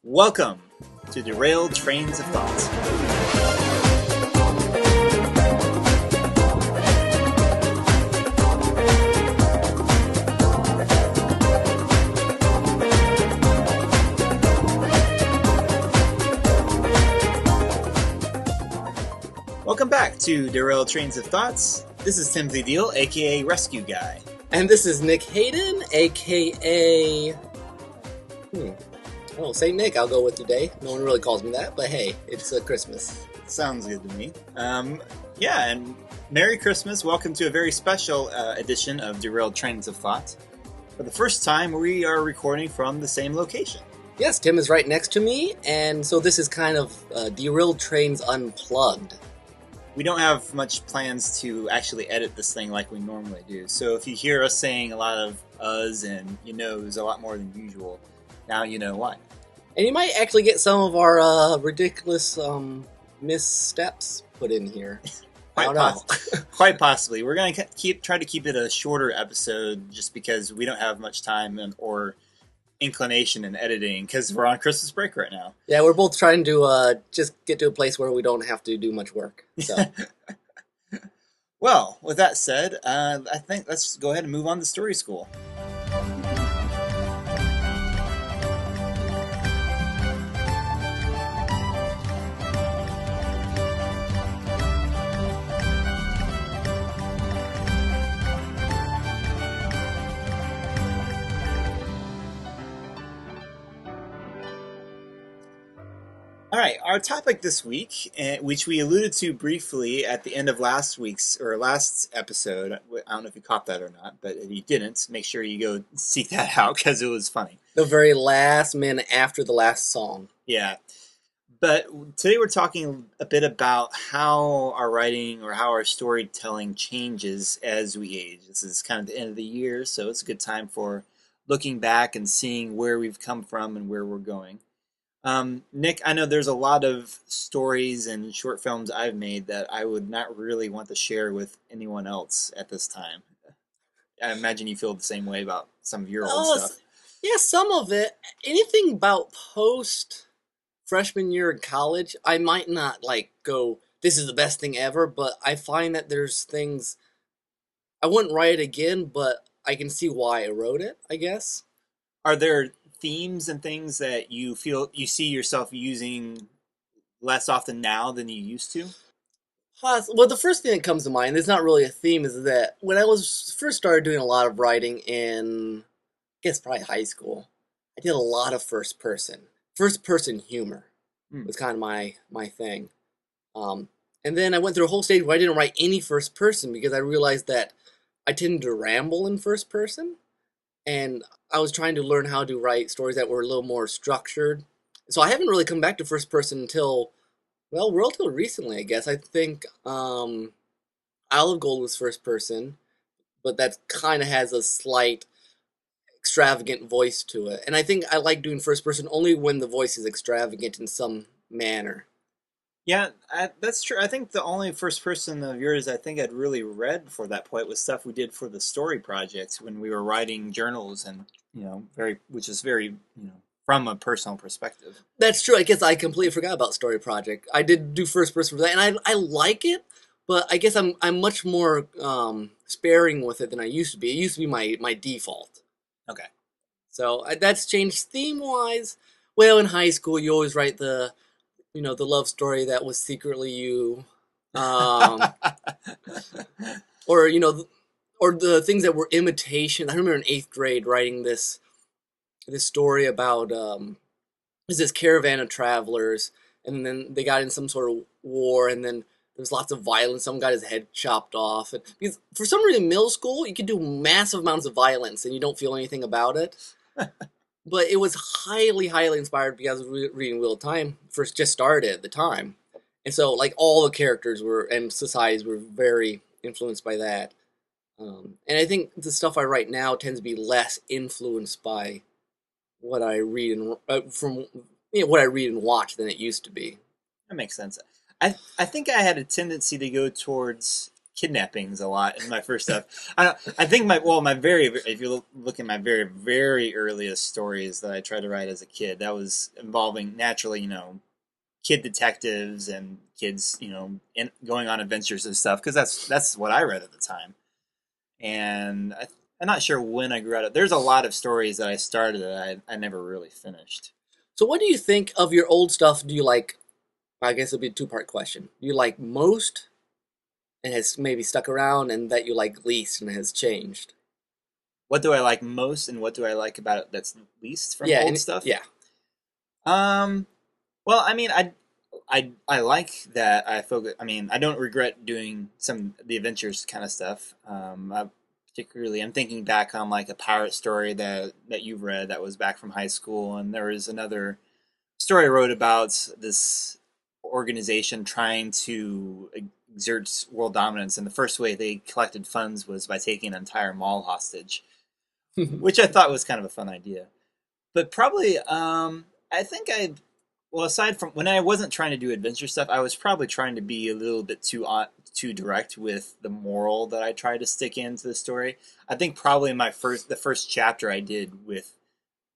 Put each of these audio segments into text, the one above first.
Welcome to Derailed Trains of Thought. Welcome back to Derailed Trains of Thoughts. This is Timothy Deal, aka Rescue Guy. And this is Nick Hayden, aka... Oh, St. Nick I'll go with today. No one really calls me that, but hey, it's Christmas. Sounds good to me. Yeah, and Merry Christmas. Welcome to a very special edition of Derailed Trains of Thought. For the first time, we are recording from the same location. Yes, Tim is right next to me, and so this is kind of Derailed Trains Unplugged. We don't have much plans to actually edit this thing like we normally do, so if you hear us saying a lot of uhs and you-knows a lot more than usual, now you know why. And you might actually get some of our ridiculous missteps put in here. Quite possibly. We're going to try to keep it a shorter episode just because we don't have much time or inclination in editing because we're on Christmas break right now. Yeah, we're both trying to just get to a place where we don't have to do much work. So. Well, with that said, I think let's go ahead and move on to Story School. All right, our topic this week, which we alluded to briefly at the end of last episode. I don't know if you caught that or not, but if you didn't, make sure you go seek that out because it was funny. The very last minute after the last song. Yeah, but today we're talking a bit about how our writing or how our storytelling changes as we age. This is kind of the end of the year, so it's a good time for looking back and seeing where we've come from and where we're going. Nick, I know there's a lot of stories and short films I've made that I would not really want to share with anyone else at this time. I imagine you feel the same way about some of your old stuff. Yeah, some of it. Anything about post freshman year in college, I might not go, this is the best thing ever, but I find that there's things, I wouldn't write it again, but I can see why I wrote it, I guess. Are there themes and things that you see yourself using less often now than you used to? Well, the first thing that comes to mind, it's not really a theme, is that when I was first started doing a lot of writing in, I guess probably high school, I did a lot of first person humor was kind of my thing. And then I went through a whole stage where I didn't write any first person because I realized that I tended to ramble in first person. And I was trying to learn how to write stories that were a little more structured. So I haven't really come back to first person until, well, relatively recently, I guess. I think Olive Gold was first person, but that kind of has a slight extravagant voice to it. And I think I like doing first person only when the voice is extravagant in some manner. Yeah, that's true. I think the only first person of yours I think I'd really read before that point was stuff we did for the story project when we were writing journals and, which is very, from a personal perspective. That's true. I guess I completely forgot about story project. I did do first person for that, and I like it, but I guess I'm much more sparing with it than I used to be. It used to be my default. Okay. So that's changed theme-wise. Well, in high school, you always write the love story that was secretly you, or the things that were imitation. I remember in 8th grade writing this story about there's this caravan of travelers, and then they got in some sort of war, and then there was lots of violence. Someone got his head chopped off, because for some reason in middle school you could do massive amounts of violence and you don't feel anything about it. But it was highly, highly inspired because I was reading Wheel of Time, first just started at the time. And so, all the characters and societies were very influenced by that. And I think the stuff I write now tends to be less influenced by what I read what I read and watch than it used to be. That makes sense. I think I had a tendency to go towards kidnappings a lot in my first stuff. I think my very, if you look at my very, very earliest stories that I tried to write as a kid, that was involving naturally, kid detectives and kids, going on adventures and stuff, because that's what I read at the time. And I'm not sure when I grew out of. There's a lot of stories that I started that I never really finished. So what do you think of your old stuff? Do you like, I guess it'll be a two-part question. Do you like most and has maybe stuck around, and that you like least and has changed? What do I like most, and what do I like about it that's least from Yeah, old and stuff? yeah. Um, well, I mean, I like that I focus. I mean, I don't regret doing some of the adventures kind of stuff. I'm thinking back on like a pirate story that you've read that was back from high school, and there was another story I wrote about this organization trying to exert world dominance, and the first way they collected funds was by taking an entire mall hostage, which I thought was kind of a fun idea. But probably, I think well, aside from when I wasn't trying to do adventure stuff, I was probably trying to be a little bit too direct with the moral that I tried to stick into the story. I think probably the first chapter I did with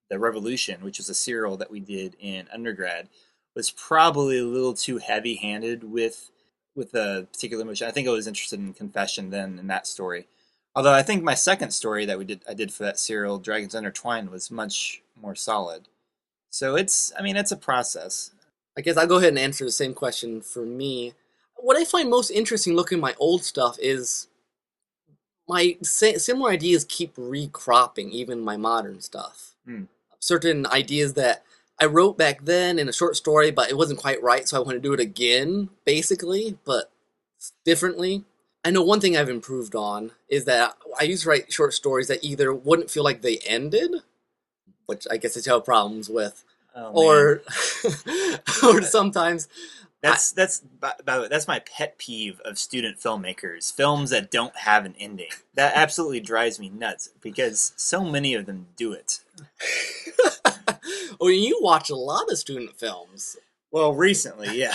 the Revolution, which was a serial that we did in undergrad, was probably a little too heavy-handed with a particular emotion. I think I was interested in confession then in that story. Although I think my second story that I did for that serial, Dragons Intertwined, was much more solid. So I mean, it's a process. I guess I'll go ahead and answer the same question for me. What I find most interesting looking at my old stuff is my similar ideas keep recropping, even my modern stuff. Hmm. Certain ideas that I wrote back then in a short story, but it wasn't quite right, so I want to do it again, basically, but differently. I know one thing I've improved on is that I used to write short stories that either wouldn't feel like they ended, which I guess I have problems with, Oh man, or or sometimes I, that's by the way, that's my pet peeve of student filmmakers. Films that don't have an ending. That absolutely drives me nuts because so many of them do it. well, you watch a lot of student films. Well, recently, yeah,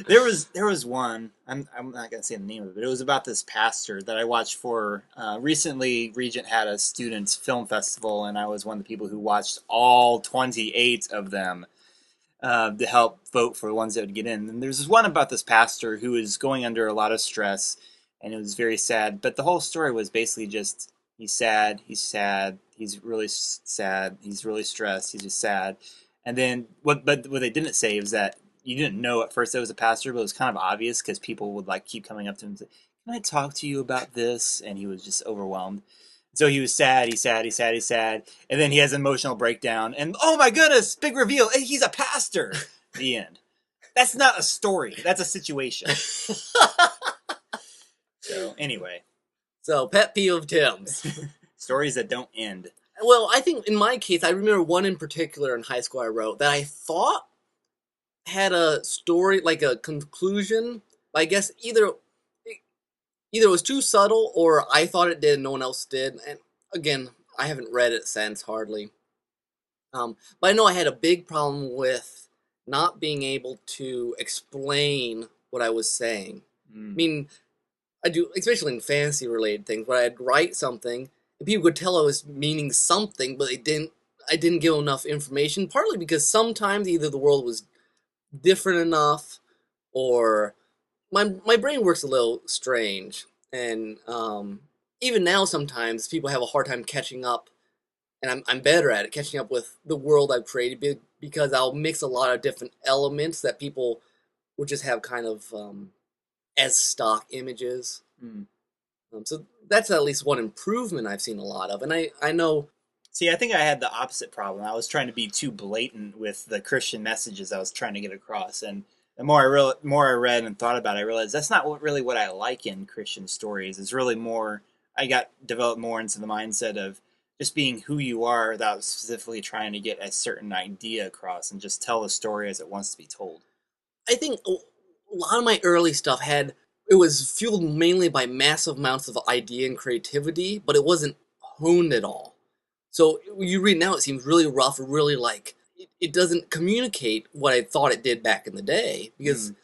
there was one. I'm not gonna say the name of it, but it was about this pastor that I watched for. Recently, Regent had a students' film festival, and I was one of the people who watched all 28 of them to help vote for the ones that would get in. And there's this one about this pastor who is going under a lot of stress, and it was very sad. But the whole story was basically just he's sad, he's really sad, he's really stressed, he's just sad. And then what they didn't say is that you didn't know at first it was a pastor, but it was kind of obvious because people would like keep coming up to him and say, "Can I talk to you about this?" And he was just overwhelmed. So he was sad, he's sad, he's sad, he's sad, and then he has an emotional breakdown, and oh my goodness, big reveal, hey, he's a pastor. The end. That's not a story. That's a situation. So anyway, So, pet peeve of Tim's. stories that don't end. Well, I think in my case, I remember one in particular in high school I wrote that I thought had a story, like a conclusion. But I guess either it was too subtle or I thought it did and no one else did. And again, I haven't read it since hardly. But I know I had a big problem with not being able to explain what I was saying. I Mm. mean, I do, especially in fantasy related things, where I'd write something and people could tell I was meaning something, but they didn't. I didn't give enough information. Partly because sometimes either the world was different enough, or my brain works a little strange, and even now sometimes people have a hard time catching up, and I'm better at it catching up with the world I've created because I'll mix a lot of different elements that people would just have kind of as stock images. Mm. So that's at least one improvement I've seen a lot of, and I know. See, I think I had the opposite problem. I was trying to be too blatant with the Christian messages I was trying to get across, and the more I read and thought about it, I realized that's not really what I like in Christian stories. It's really more. I got developed more into the mindset of just being who you are without specifically trying to get a certain idea across, and just tell the story as it wants to be told. I think a lot of my early stuff had it was fueled mainly by massive amounts of idea and creativity, but it wasn't honed at all. So when you read now, it seems really rough, really like it doesn't communicate what I thought it did back in the day because Mm.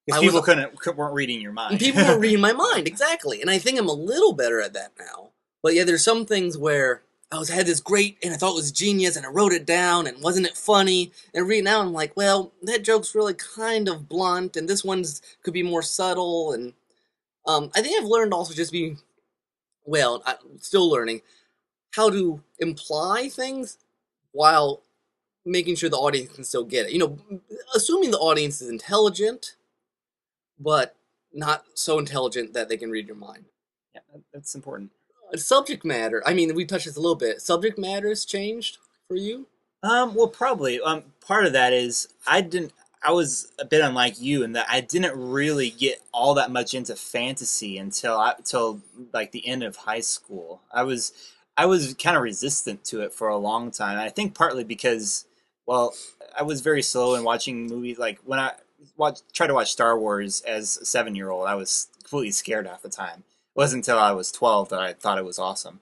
Because I was weren't reading your mind. people weren't reading my mind exactly, and I think I'm a little better at that now. But yeah, there's some things where had this great, and I thought it was genius, and I wrote it down, and wasn't it funny? And read now, I'm like, well, that joke's really kind of blunt, and this one's could be more subtle, and I think I've learned also just be I'm still learning how to imply things while making sure the audience can still get it. Assuming the audience is intelligent, but not so intelligent that they can read your mind. Yeah, that's important. Subject matter. I mean, we touched this a little bit. Subject matter has changed for you. Well, probably. Part of that is I didn't. I was a bit unlike you in that I didn't really get all that much into fantasy until like the end of high school. I was kind of resistant to it for a long time. I think partly because, well, I was very slow in watching movies. Like when I tried to watch Star Wars as a 7-year old, I was completely scared half the time. It wasn't until I was 12 that I thought it was awesome.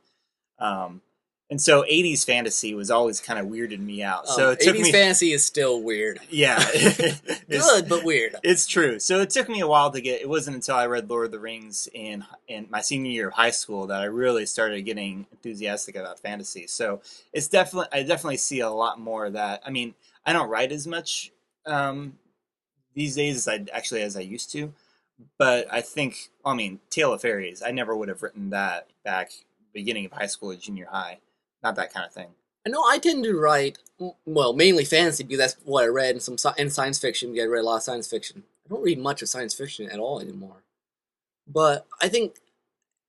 Um, and so 80s fantasy was always kind of weirded me out. So it took 80s me, fantasy is still weird. yeah, Good, but weird. it's true. So it took me a while to get. It wasn't until I read Lord of the Rings in my senior year of high school that I really started getting enthusiastic about fantasy. So I definitely see a lot more of that. I mean, I don't write as much these days as I used to, but I think, I mean, Tale of Fairies, I never would have written that back beginning of high school or junior high. Not that kind of thing. I know I tend to write, well, mainly fantasy because that's what I read, and and science fiction because I read a lot of science fiction. I don't read much of science fiction at all anymore. But I think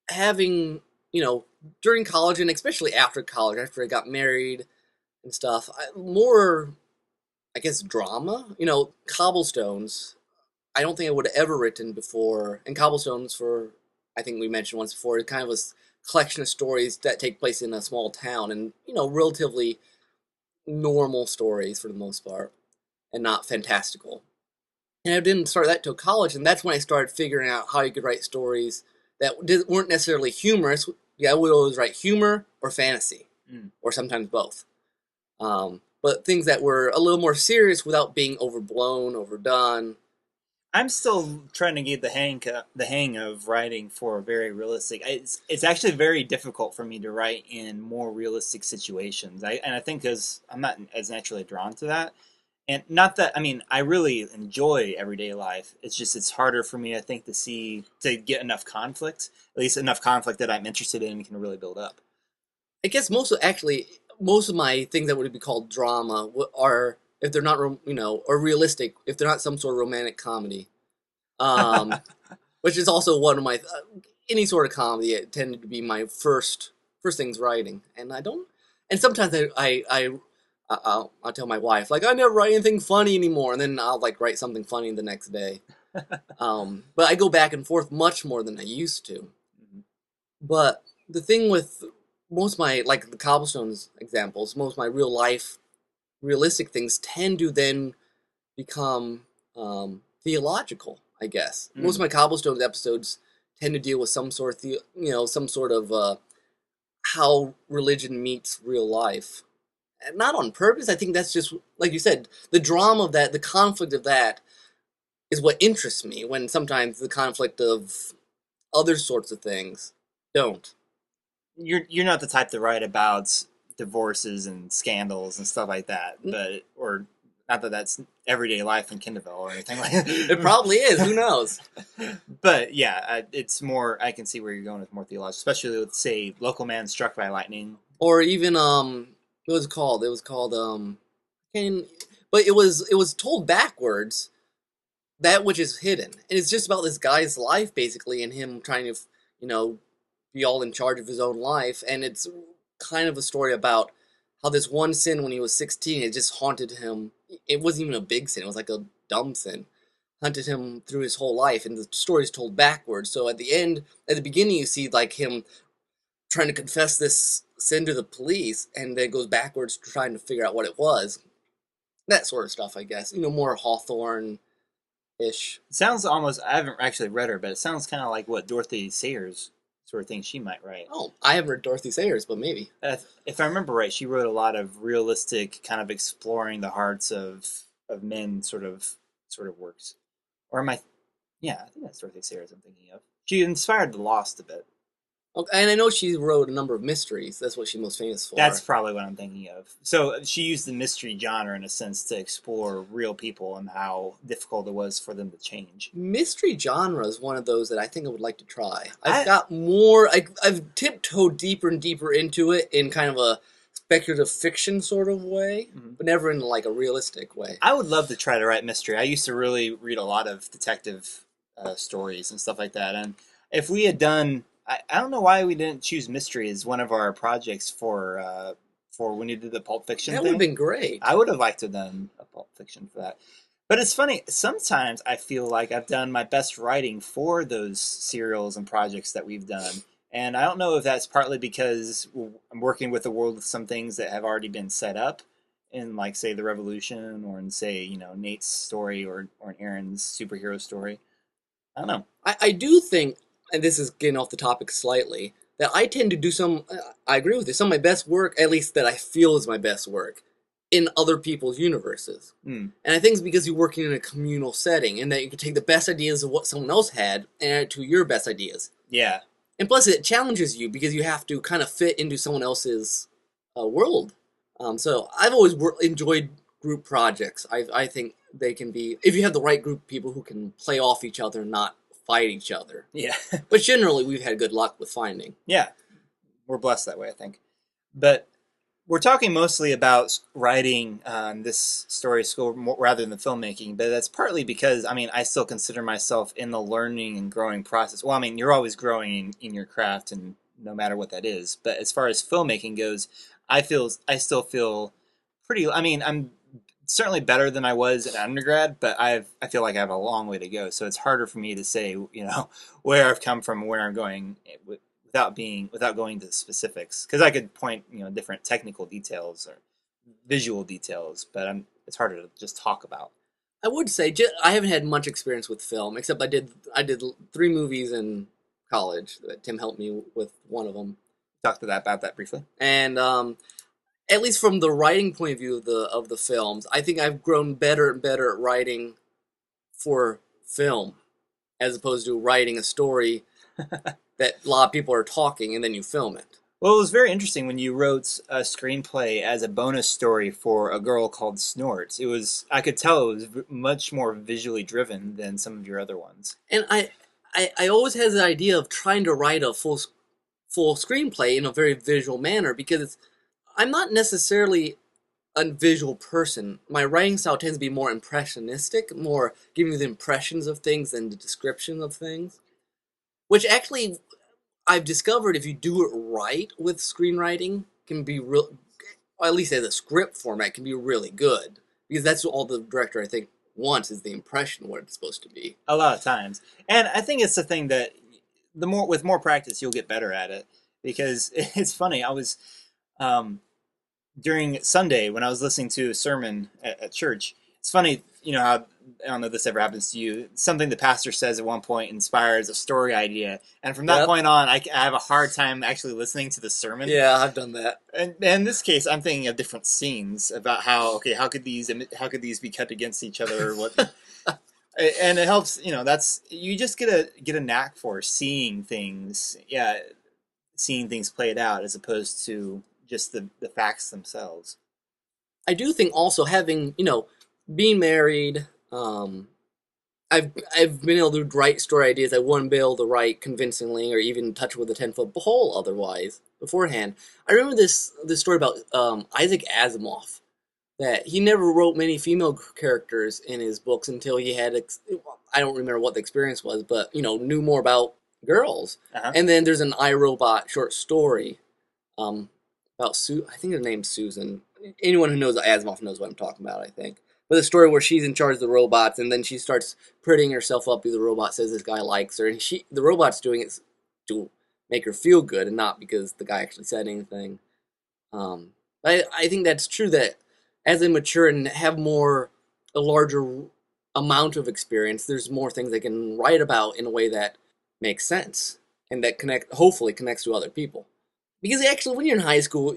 having, during college and especially after college, after I got married and stuff, more, I guess, drama. Cobblestones. I don't think I would have ever written before. And Cobblestones, I think we mentioned once before, it kind of was a collection of stories that take place in a small town and, relatively normal stories for the most part and not fantastical. And I didn't start that till college, and that's when I started figuring out how you could write stories that weren't necessarily humorous. Yeah, I would always write humor or fantasy, or sometimes both. But things that were a little more serious without being overblown, overdone. I'm still trying to get the hang of writing for very realistic. It's actually very difficult for me to write in more realistic situations. I think because I'm not as naturally drawn to that, and not that I mean I really enjoy everyday life. It's harder for me I think to get enough conflict, at least enough conflict that I'm interested in and can really build up. I guess most of my things that would be called drama are if they're not or realistic if they're not some sort of romantic comedy, um, which is also one of my any sort of comedy. It tended to be my first things writing, and I don't. And sometimes I'll tell my wife like I never write anything funny anymore, and then I'll like write something funny the next day. But I go back and forth much more than I used to. But the thing with most of my like the Cobblestones examples, most of my real life realistic things tend to then become theological. I guess most of my Cobblestones episodes tend to deal with some sort of some sort of how religion meets real life, and not on purpose. I think that's just like you said, the drama of that, the conflict of that, is what interests me. When sometimes the conflict of other sorts of things don't. You're not the type to write about divorces and scandals and stuff like that, but or not that that's everyday life in Kindleville or anything like that. It probably is. Who knows? But yeah, it's more. I can see where you're going with more theological, especially with say local man struck by lightning, Or even what was it called? It was called but it was told backwards. That which is hidden, and it's just about this guy's life basically, and him trying to be all in charge of his own life, and it's kind of a story about how this one sin when he was 16 it just haunted him. It wasn't even a big sin, it was like a dumb sin, hunted him through his whole life, and the story is told backwards. So at the beginning you see like him trying to confess this sin to the police, and then it goes backwards trying to figure out what it was. That sort of stuff, I guess. More Hawthorne ish. it sounds almost. I haven't actually read her, but it sounds kind of like what Dorothy Sayers sort of thing she might write. Oh, I haven't read Dorothy Sayers, but maybe. If I remember right, she wrote a lot of realistic, kind of exploring the hearts of men sort of works. Or am I? Yeah, I think that's Dorothy Sayers I'm thinking of. She inspired The Lost a bit. Okay, and I know she wrote a number of mysteries. That's what she's most famous That's for. probably what I'm thinking of. So she used the mystery genre in a sense to explore real people and how difficult it was for them to change. Mystery genre is one of those that I think I would like to try. I've I got more. I've tiptoed deeper and deeper into it in kind of a speculative fiction sort of way, mhm. but never in like a realistic way. I would love to try to write mystery. I used to really read a lot of detective stories and stuff like that. And if we had done, I don't know why we didn't choose mystery as one of our projects for when you did the Pulp Fiction That would have thing. been great. I would have liked to have done a Pulp Fiction for that. But it's funny. Sometimes I feel like I've done my best writing for those serials and projects that we've done. And I don't know if that's partly because I'm working with the world with some things that have already been set up in, like, say, the Revolution, or in, say, Nate's story, or in Aaron's superhero story. I don't know. I do think, and this is getting off the topic slightly, that I tend to do some. I agree with you. Some of my best work, at least that I feel is my best work, in other people's universes. Hmm. And I think it's because you're working in a communal setting, and that you can take the best ideas of what someone else had and add it to your best ideas. Yeah. And plus, it challenges you because you have to kind of fit into someone else's world. So I've always enjoyed group projects. I think they can be, if you have the right group of people who can play off each other and not fight each other. Yeah. But generally, we've had good luck with finding. Yeah. We're blessed that way, I think. But we're talking mostly about writing this story school rather than filmmaking, but that's partly because, I mean, I still consider myself in the learning and growing process. Well, I mean, you're always growing in your craft, and no matter what that is. But as far as filmmaking goes, I still feel pretty. I mean, I'm certainly better than I was in undergrad, but I feel like I have a long way to go. So it's harder for me to say, where I've come from and where I'm going without going to specifics, because I could point different technical details or visual details, but it's harder to just talk about. I would say I haven't had much experience with film, except I did 3 movies in college. That Tim helped me with one of them, Talk to that about that briefly. and at least from the writing point of view of the films, I think I've grown better and better at writing for film, as opposed to writing a story that a lot of people are talking and then you film it. Well, it was very interesting when you wrote a screenplay as a bonus story for A Girl Called Snorts. I could tell it was much more visually driven than some of your other ones. And I always had the idea of trying to write a full screenplay in a very visual manner because I'm not necessarily a visual person. My writing style tends to be more impressionistic, more giving you the impressions of things than the description of things. Which actually, I've discovered if you do it right with screenwriting, can be real, or at least as a script format, can be really good. Because that's all the director, I think, wants is the impression of what it's supposed to be. A lot of times, and I think it's the thing that with more practice you'll get better at it, because it's funny. I was during Sunday when I was listening to a sermon at church. It's funny, how, I don't know if this ever happens to you. Something the pastor says at one point inspires a story idea, and from that Yep. point on, I have a hard time actually listening to the sermon. Yeah, I've done that. And in this case, I'm thinking of different scenes about how could these be cut against each other, or what. And it helps, that's, you just get a knack for seeing things, yeah, seeing things played out as opposed to just the facts themselves. I do think also having, being married, I've been able to write story ideas I wouldn't be able to write convincingly or even touch with a 10-foot pole otherwise beforehand. I remember this story about Isaac Asimov, that he never wrote many female characters in his books until he had I don't remember what the experience was, but knew more about girls. Uh-huh. And then there's an iRobot short story about I think her name's Susan. Anyone who knows Asimov knows what I'm talking about, I think. But the story where she's in charge of the robots, and then she starts prettying herself up because the robot says this guy likes her, and the robot's doing it to make her feel good, and not because the guy actually said anything. I think that's true that as they mature and have a larger amount of experience, there's more things they can write about in a way that makes sense and that hopefully connects to other people. Because actually, when you're in high school,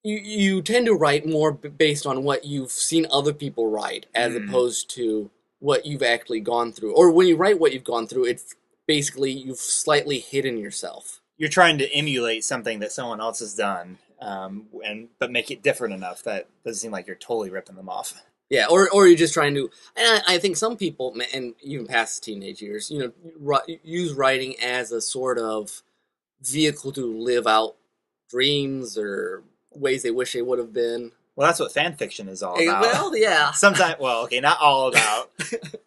you tend to write more based on what you've seen other people write, as Mm. opposed to what you've actually gone through. Or when you write what you've gone through, it's basically you've slightly hidden yourself. You're trying to emulate something that someone else has done, but make it different enough that it doesn't seem like you're totally ripping them off. Yeah, or you're just trying to, and I think some people, and even past teenage years, use writing as a sort of vehicle to live out dreams or ways they wish they would have been. Well, that's what fan fiction is all about. Well, yeah. Sometimes, well, okay, not all about.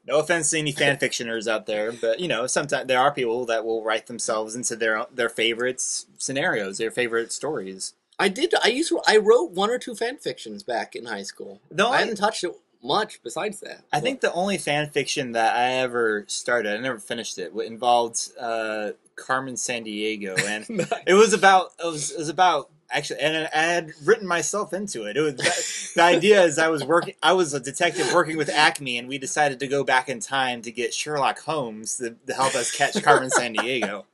No offense to any fan fictioners out there, but sometimes there are people that will write themselves into their favorite scenarios, their favorite stories. I wrote 1 or 2 fan fictions back in high school. I haven't touched it much besides that. I think the only fan fiction that I ever started, I never finished it, involved Carmen Sandiego, and it was about actually, and I had written myself into it. It was the idea is I was a detective working with Acme, and we decided to go back in time to get Sherlock Holmes to help us catch Carmen Sandiego.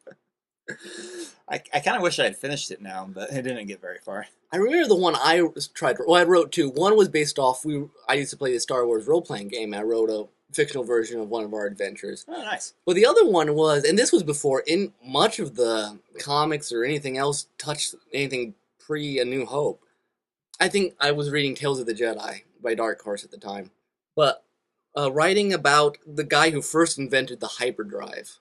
I kind of wish I had finished it now, but it didn't get very far. I remember the one I tried. Well, I wrote 2. One was based off. I used to play the Star Wars role-playing game. And I wrote a fictional version of one of our adventures. Oh, nice. But the other one was, and this was before in much of the comics or anything else touched anything pre A New Hope. I think I was reading Tales of the Jedi by Dark Horse at the time, but writing about the guy who first invented the hyperdrive.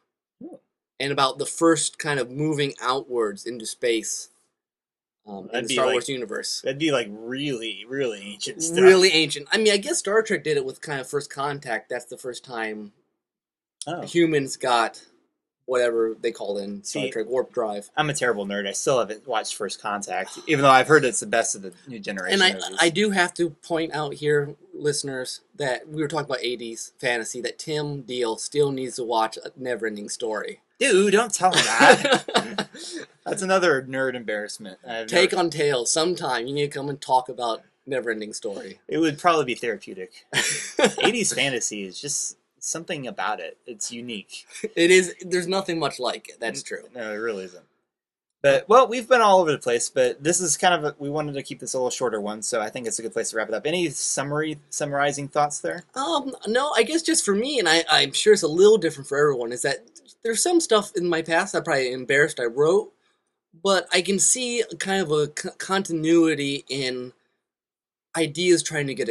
And about the first kind of moving outwards into space in the Star Wars universe. That'd be like really, really ancient stuff. Really ancient. I mean, I guess Star Trek did it with kind of First Contact. That's the first time humans got whatever they called in Star Trek, warp drive. I'm a terrible nerd. I still haven't watched First Contact, even though I've heard it's the best of the new generation. And I do have to point out here, listeners, that we were talking about 80s fantasy, that Tim Deal still needs to watch A Neverending Story. Dude, don't tell him that. That's another nerd embarrassment. Take on Tales sometime. You need to come and talk about Neverending Story. It would probably be therapeutic. 80s fantasy is just something about it. It's unique. It is. There's nothing much like it. That's true. No, it really isn't. But, well, we've been all over the place, but this is kind of we wanted to keep this a little shorter one, so I think it's a good place to wrap it up. Any summarizing thoughts there? No, I guess just for me, and I'm sure it's a little different for everyone, is that there's some stuff in my past I'm probably embarrassed I wrote, but I can see kind of a continuity in ideas trying to get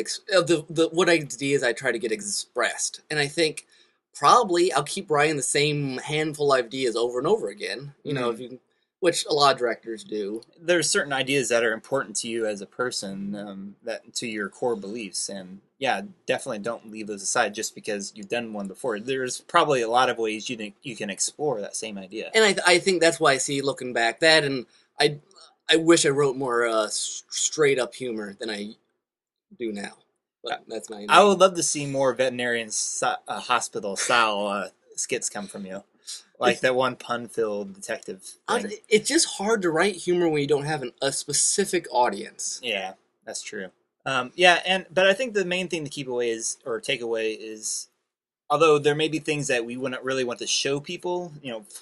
what ideas I try to get expressed, and I think probably I'll keep writing the same handful of ideas over and over again. Which a lot of directors do. There's certain ideas that are important to you as a person, that to your core beliefs, and yeah, definitely don't leave those aside just because you've done one before. There's probably a lot of ways you think you can explore that same idea. And I think that's why I see looking back that, and I wish I wrote more straight up humor than I do now. But that's my. I would love to see more veterinarian hospital style skits come from you. Like that one pun-filled detective thing. It's just hard to write humor when you don't have a specific audience. Yeah, that's true. But I think the main thing to take away is, although there may be things that we wouldn't really want to show people,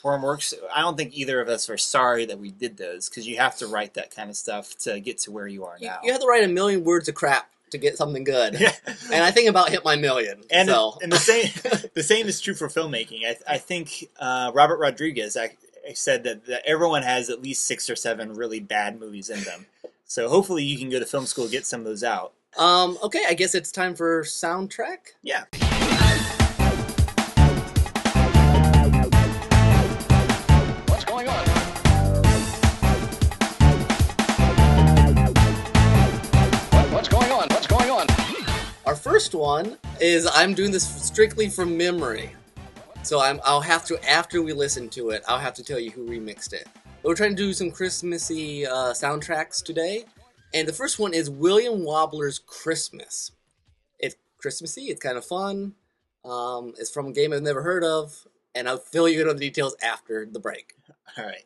forum works, I don't think either of us are sorry that we did those, because you have to write that kind of stuff to get to where you are now. You have to write 1,000,000 words of crap to get something good. Yeah. And I think about hit my 1,000,000. And the same is true for filmmaking. I think Robert Rodriguez said that everyone has at least 6 or 7 really bad movies in them. So hopefully you can go to film school and get some of those out. Okay, I guess it's time for soundtrack. Yeah. What's going on? What's going on? What's going on? Our first one is, I'm doing this strictly from memory. So I'll have to, after we listen to it, I'll have to tell you who remixed it. But we're trying to do some Christmassy soundtracks today. And the first one is William Wobbler's Christmas. It's Christmassy, it's kind of fun. It's from a game I've never heard of. And I'll fill you in on the details after the break. All right.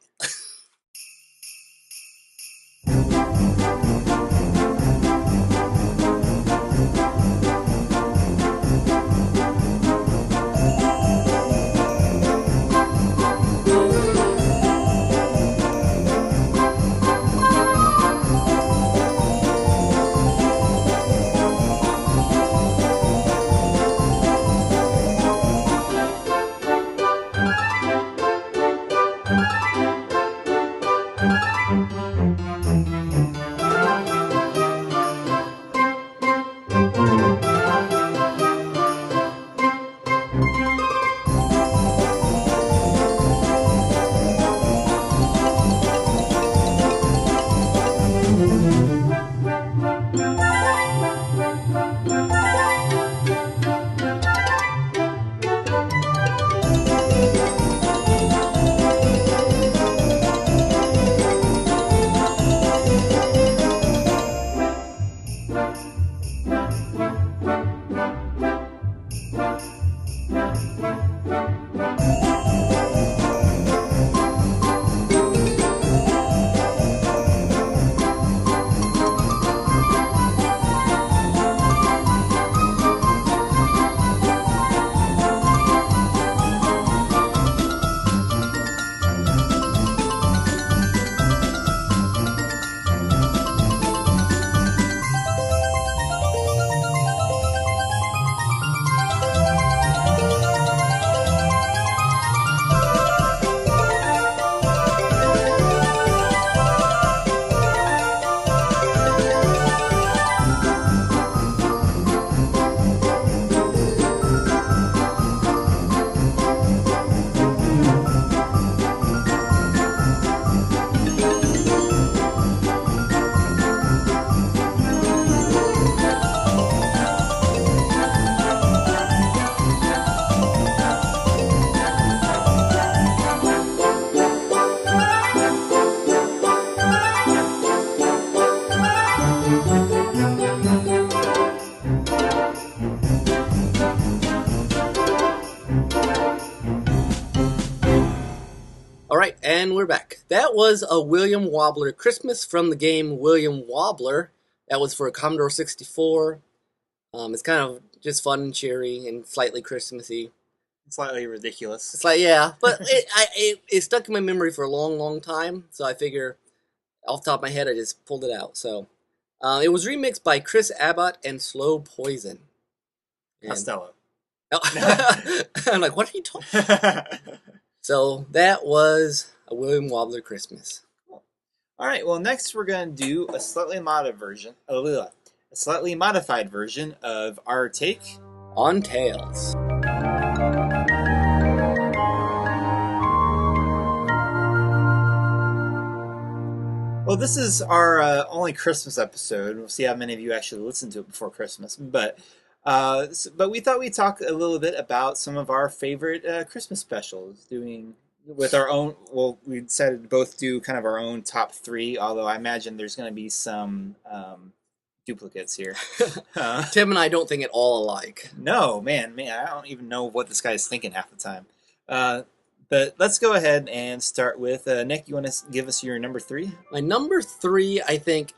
All right, and we're back. That was a William Wobbler Christmas from the game William Wobbler. That was for a Commodore 64. It's kind of just fun and cheery and slightly Christmassy. Slightly ridiculous. It's like, yeah, but it stuck in my memory for a long, long time. So I figure, off the top of my head, I just pulled it out. So it was remixed by Chris Abbott and Slow Poison. And, Costello. I'm like, what are you talking? So that was a William Wobbler Christmas. All right. Well, next we're going to do a slightly modified version of our take On Tales. Well, this is our only Christmas episode. We'll see how many of you actually listen to it before Christmas. But we thought we'd talk a little bit about some of our favorite Christmas specials, doing with our own. Well, we decided to both do kind of our own top three. Although I imagine there's going to be some duplicates here. Tim and I don't think at all alike. No, man, I don't even know what this guy's thinking half the time. But let's go ahead and start with Nick. You want to give us your number three? My number three, I think,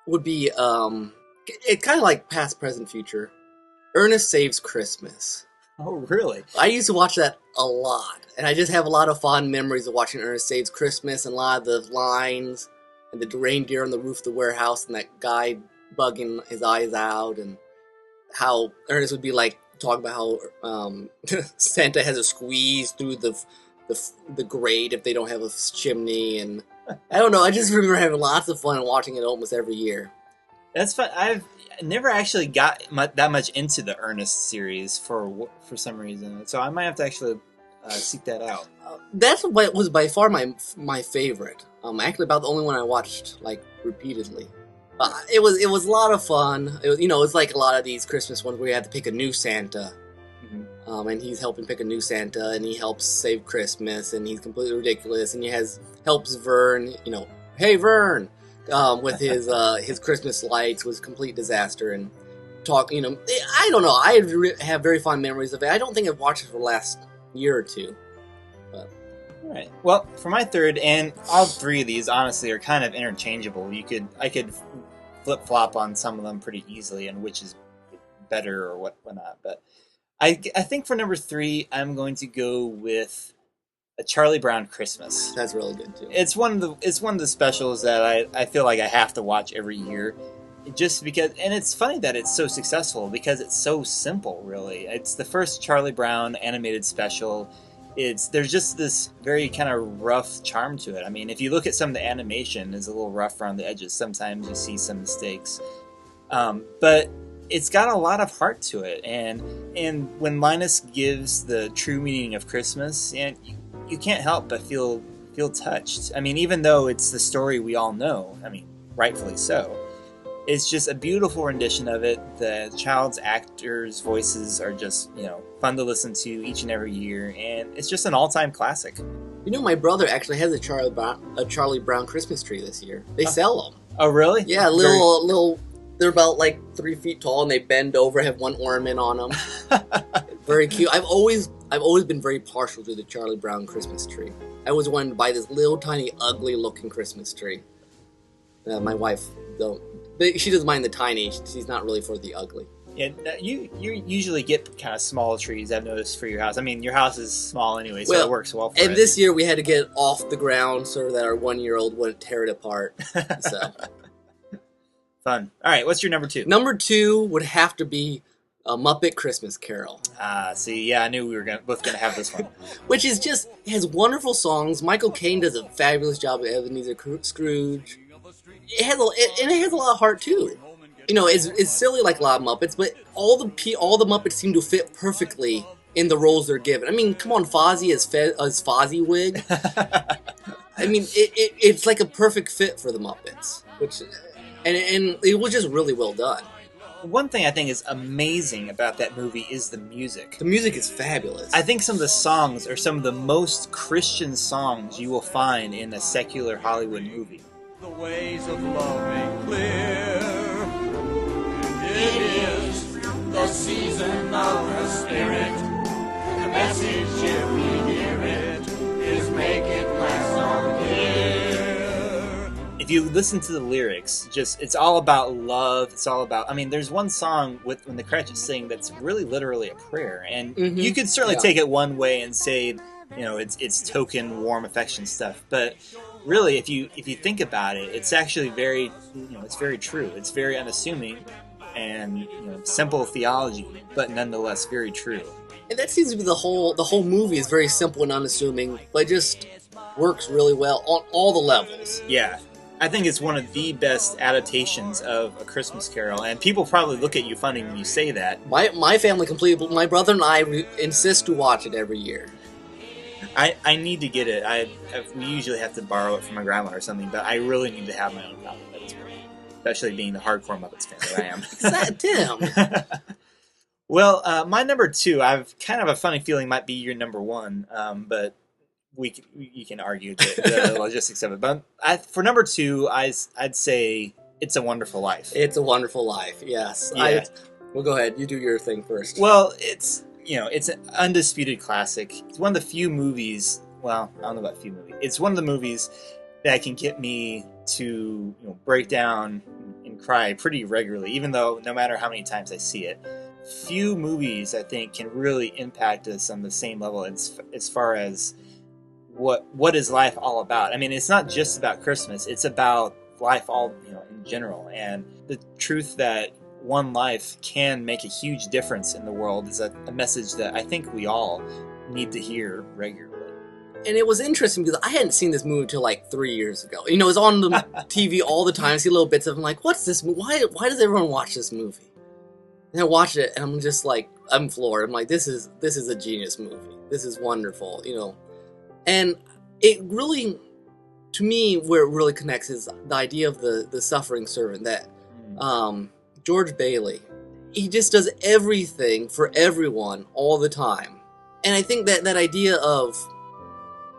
would be it kind of like past, present, future. Ernest Saves Christmas. Oh, really? I used to watch that a lot, and I just have a lot of fond memories of watching Ernest Saves Christmas and a lot of the lines and the reindeer on the roof of the warehouse and that guy bugging his eyes out, and how Ernest would be like talking about how Santa has a squeeze through the grate if they don't have a chimney, and I don't know. I just remember having lots of fun watching it almost every year. That's fun. I've never actually got that much into the Ernest series for some reason, so I might have to actually seek that out. That's what was by far my favorite. Actually, about the only one I watched like repeatedly. It was a lot of fun. It was, it's like a lot of these Christmas ones where you have to pick a new Santa, and he's helping pick a new Santa, and he helps save Christmas, and he's completely ridiculous, and helps Vern. Hey Vern, with his Christmas lights was a complete disaster, and talk. I don't know. I have very fond memories of it. I don't think I've watched it for the last year or two. But. All right. Well, for my third, and all three of these honestly are kind of interchangeable. I could flip flop on some of them pretty easily, and which is better or whatnot. But I think for number three, I'm going to go with A Charlie Brown Christmas. That's really good too. It's one of the specials that I feel like I have to watch every year, just because. And it's funny that it's so successful because it's so simple. Really, it's the first Charlie Brown animated special. There's just this very kind of rough charm to it. I mean, if you look at some of the animation, it's a little rough around the edges. Sometimes you see some mistakes, but it's got a lot of heart to it. And when Linus gives the true meaning of Christmas, and you can't help but feel touched. I mean, even though it's the story we all know, I mean, rightfully so. It's just a beautiful rendition of it. The child's actors' voices are just, fun to listen to each and every year, and it's just an all-time classic. You know, my brother actually has a Charlie Brown Christmas tree this year. They sell them. Oh, really? Yeah, little. They're about like 3 feet tall, and they bend over, have one ornament on them. Very cute. I've always been very partial to the Charlie Brown Christmas tree. I always wanted to buy this little tiny ugly looking Christmas tree. My wife though, she doesn't mind the tiny. She's not really for the ugly. Yeah, you usually get kind of small trees, I've noticed, for your house. I mean, your house is small anyway, so it works well for it. And this year we had to get it off the ground so that our 1-year-old wouldn't tear it apart. So fun. All right, what's your number 2? Number 2 would have to be A Muppet Christmas Carol. See, yeah, I knew we were both going to have this one. Which is just, it has wonderful songs. Michael Caine does a fabulous job of Ebenezer Scrooge. It has a lot of heart, too. You know, it's silly like a lot of Muppets, but all the Muppets seem to fit perfectly in the roles they're given. I mean, come on, Fozzie as Fozzie wig. I mean, it's like a perfect fit for the Muppets, and it was just really well done. One thing I think is amazing about that movie is the music. The music is fabulous. I think some of the songs are some of the most Christian songs you will find in a secular Hollywood movie. The ways of love make clear. It is the season of the Spirit. The message, if we hear it, is make it last on here. If you listen to the lyrics, it's all about love. It's all about, I mean, there's one song when the Cratchits sing that's really literally a prayer. And you could certainly take it one way and say, it's token, warm affection stuff. But really, if you think about it, it's actually very, it's very true. It's very unassuming and simple theology, but nonetheless very true. And that seems to be the whole movie is very simple and unassuming, but just works really well on all the levels. Yeah. I think it's one of the best adaptations of A Christmas Carol, and people probably look at you funny when you say that. My family completely, my brother and I insist to watch it every year. I need to get it. We usually have to borrow it from my grandma or something, but I really need to have my own copy of it, especially being the hardcore Muppets fan that I am. Is that Tim? Well, my number 2, I've kind of a funny feeling might be your number 1, but you can argue the logistics of it. But for number 2, I'd say It's a Wonderful Life. It's a Wonderful Life, yes. Yeah. Well, go ahead. You do your thing first. Well, it's an undisputed classic. It's one of the few movies, well, I don't know about few movies. It's one of the movies that can get me to break down and cry pretty regularly, even though no matter how many times I see it. Few movies, I think, can really impact us on the same level as far as what is life all about. I mean, it's not just about Christmas. It's about life all in general, and the truth that one life can make a huge difference in the world is a message that I think we all need to hear regularly. And it was interesting because I hadn't seen this movie until like 3 years ago. It was on the TV all the time. I see little bits of it. I'm like, what's this movie? Why does everyone watch this movie? And I watched it, and I'm just like, I'm floored. I'm like, this is a genius movie. This is wonderful, And it really, to me, where it really connects is the idea of the suffering servant, that George Bailey, he just does everything for everyone all the time. And I think that idea of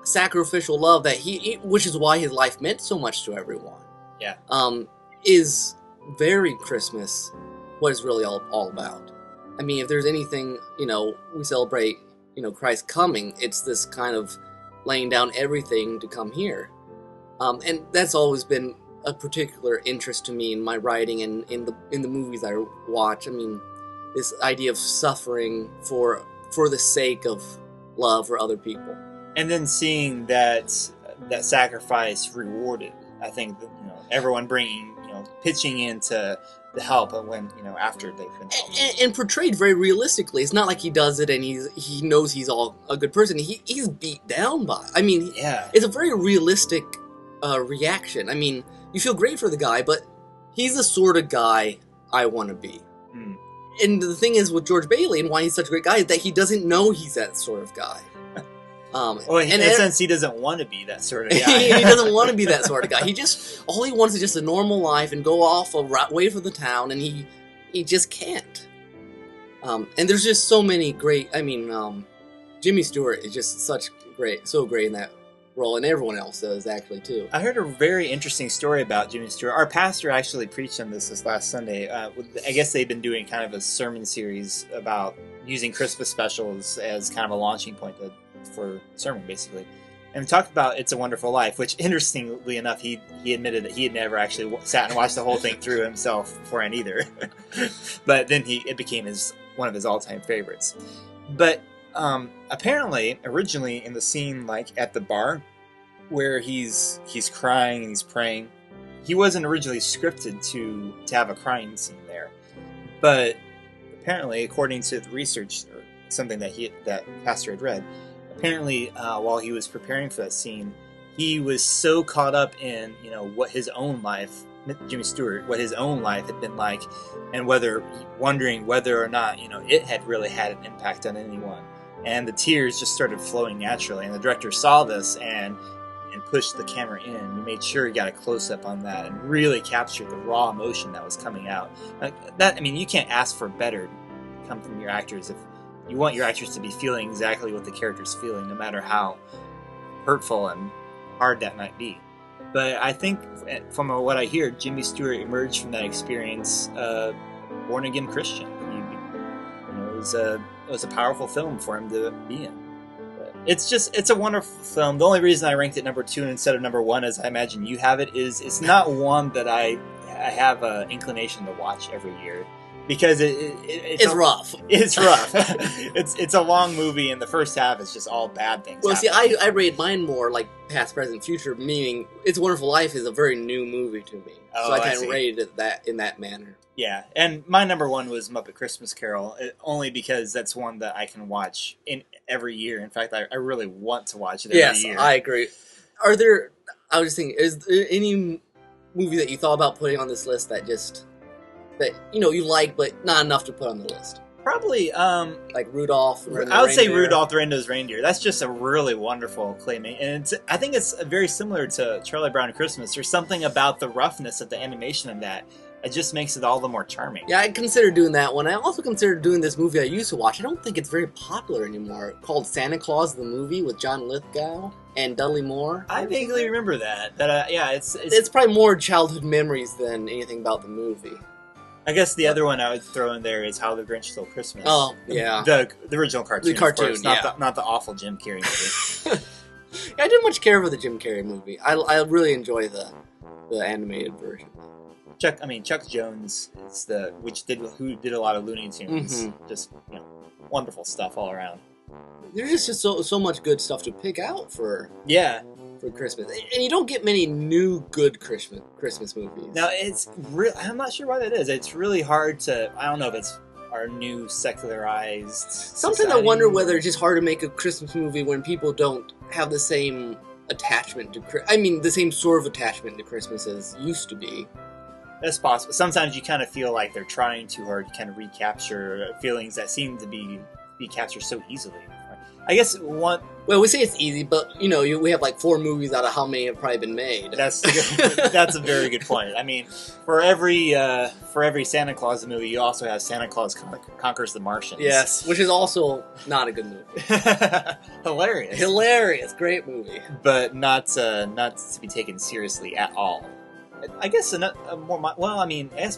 sacrificial love, that which is why his life meant so much to everyone, is very Christmas, what it's really all about. I mean, if there's anything, we celebrate, Christ coming, it's this kind of laying down everything to come here. And that's always been a particular interest to me in my writing and in the movies I watch. I mean, this idea of suffering for the sake of love for other people. And then seeing that sacrifice rewarded. I think that, everyone pitching in to help when after they've been helped. And portrayed very realistically. It's not like he does it and he knows he's all a good person. He's beat down by. I mean, it's a very realistic reaction. I mean, you feel great for the guy, but he's the sort of guy I want to be. And the thing is with George Bailey and why he's such a great guy is that he doesn't know he's that sort of guy. Well, and since he doesn't want to be that sort of guy. he doesn't want to be that sort of guy. All he wants is just a normal life and go off away from the town, and he just can't. And there's just so many great. I mean, Jimmy Stewart is just so great in that role, and everyone else does actually too. I heard a very interesting story about Jimmy Stewart. Our pastor actually preached on this last Sunday. I guess they've been doing kind of a sermon series about using Christmas specials as kind of a launching point for sermon, basically. And we talked about It's a Wonderful Life, which, interestingly enough, he admitted that he had never actually sat and watched the whole thing through himself beforehand either. But then it became one of his all-time favorites. But apparently, originally in the scene, like at the bar, where he's crying and he's praying, he wasn't originally scripted to have a crying scene there. But apparently, according to the research or something that pastor had read, apparently while he was preparing for that scene, he was so caught up in what his own life, Jimmy Stewart, what his own life had been like, and wondering whether or not it had really had an impact on anyone. And the tears just started flowing naturally. And the director saw this and pushed the camera in. He made sure he got a close-up on that and really captured the raw emotion that was coming out. You can't ask for better to come from your actors if you want your actors to be feeling exactly what the character's feeling, no matter how hurtful and hard that might be. But I think, from what I hear, Jimmy Stewart emerged from that experience a born-again Christian. It was a powerful film for him to be in. But it's a wonderful film. The only reason I ranked it number 2 instead of number 1, as I imagine you have it, is it's not one that I have an inclination to watch every year. Because it's rough. It's rough. It's a long movie, and the first half is just all bad things. Well, happening. see, I rate mine more like past, present, future, meaning It's a Wonderful Life is a very new movie to me. Oh, so I kind see. of rated it in that manner. Yeah, and my number 1 was Muppet Christmas Carol, only because that's one that I can watch every year. In fact, I really want to watch it every year. Yes, I agree. I was just thinking, is there any movie that you thought about putting on this list that you like, but not enough to put on the list? Probably, like Rudolph. I would say Rudolph the Red-Nosed Reindeer. That's just a really wonderful claymation, and I think it's very similar to Charlie Brown Christmas. There's something about the roughness of the animation of that. It just makes it all the more charming. Yeah, I considered doing that one. I also considered doing this movie I used to watch. I don't think it's very popular anymore. Called Santa Claus the Movie with John Lithgow and Dudley Moore. I vaguely remember that. It's probably more childhood memories than anything about the movie. I guess the other one I would throw in there is How the Grinch Stole Christmas. Oh, yeah. The original cartoon. The cartoon, of course, not the awful Jim Carrey movie. Yeah, I didn't much care for the Jim Carrey movie. I really enjoy the animated version. Chuck Jones is who did a lot of Looney Tunes. Mm-hmm. Just wonderful stuff all around. There's just so much good stuff to pick out for Christmas, and you don't get many new good Christmas movies. Now I'm not sure why that is. It's really hard to. I don't know if it's our new secularized. Sometimes society. I wonder whether it's just hard to make a Christmas movie when people don't have the same attachment to. The same sort of attachment to Christmas as used to be. That's possible. Sometimes you kind of feel like they're trying too hard to kind of recapture feelings that seem to be captured so easily. I guess one. Well, we say it's easy, but we have like 4 movies out of how many have probably been made. That's a very good point. I mean, for every Santa Claus movie, you also have Santa Claus Conquers the Martians. Yes, which is also not a good movie. Hilarious, great movie, but not to be taken seriously at all. I guess I guess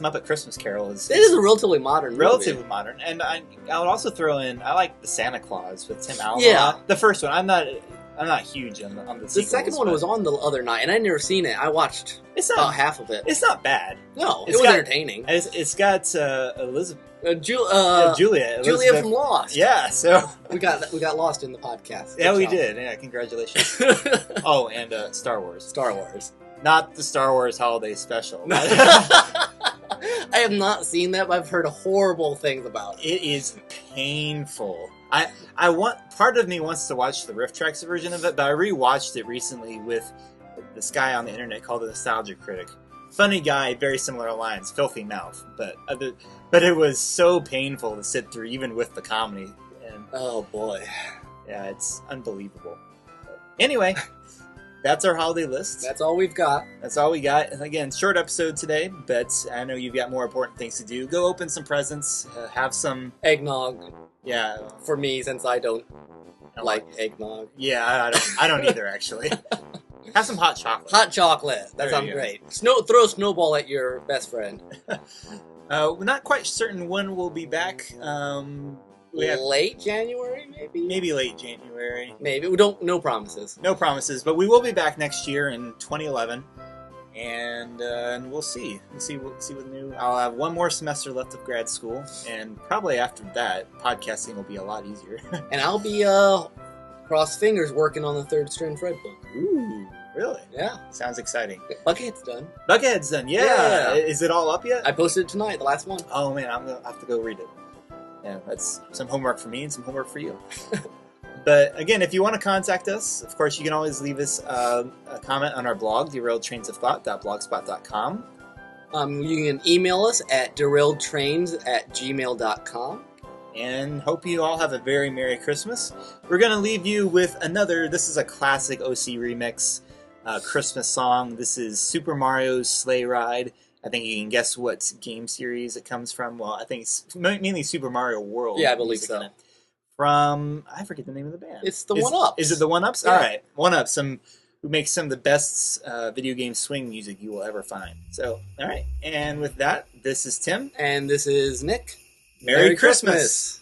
Muppet Christmas Carol is a relatively modern movie. Relatively modern, and I would also throw in, I like the Santa Claus with Tim Allen. Yeah, the first one. I'm not huge on the sequels. The second one was on the other night, and I'd never seen it. I watched about half of it. It's not bad. No, it was entertaining. It's got Elizabeth. Juliet from Lost. Yeah, so we got lost in the podcast. Yeah, we did. Yeah, congratulations. Oh, and Star Wars. Not the Star Wars Holiday Special. I have not seen that, but I've heard horrible things about it. It is painful. Part of me wants to watch the Riff Tracks version of it, but I rewatched it recently with this guy on the internet called the Nostalgia Critic. Funny guy, very similar lines, filthy mouth, but it was so painful to sit through, even with the comedy. And oh boy, Yeah, it's unbelievable. Anyway, that's our holiday list. That's all we've got. That's all we got. And again, short episode today, but I know you've got more important things to do. Go open some presents, have some... Eggnog Yeah. for me, since I don't like eggnog. Yeah, I don't either, actually. Have some hot chocolate. Hot chocolate. That There sounds you go. great. Throw a snowball at your best friend. We're not quite certain when we'll be back. We have Late January, maybe? maybe late January. Maybe. We don't. No promises. No promises, but we will be back next year in 2011, and we'll see. We'll see what new. I'll have one more semester left of grad school, and probably after that, podcasting will be a lot easier. And I'll be cross fingers working on the Third Strand Fred book. Ooh, really? Yeah. Sounds exciting. Buckethead's done. Buckethead's done. Yeah. Yeah. Is it all up yet? I posted it tonight, the last one. Oh man, I'm gonna have to go read it. Yeah, that's some homework for me and some homework for you. But again, if you want to contact us, of course, you can always leave us a comment on our blog, derailedtrainsofthought.blogspot.com. You can email us at derailedtrains@gmail.com. And hope you all have a very Merry Christmas. We're going to leave you with another, this is a classic OC remix Christmas song. This is Super Mario's Sleigh Ride. I think you can guess what game series it comes from. Well, I think it's mainly Super Mario World. Yeah, I believe music so. in it. From, I forget the name of the band. It's the One-Ups. Is it the One-Ups? Yeah. All right, One-Ups, who makes some of the best video game swing music you will ever find. So, all right, and with that, this is Tim. And this is Nick. Merry Christmas.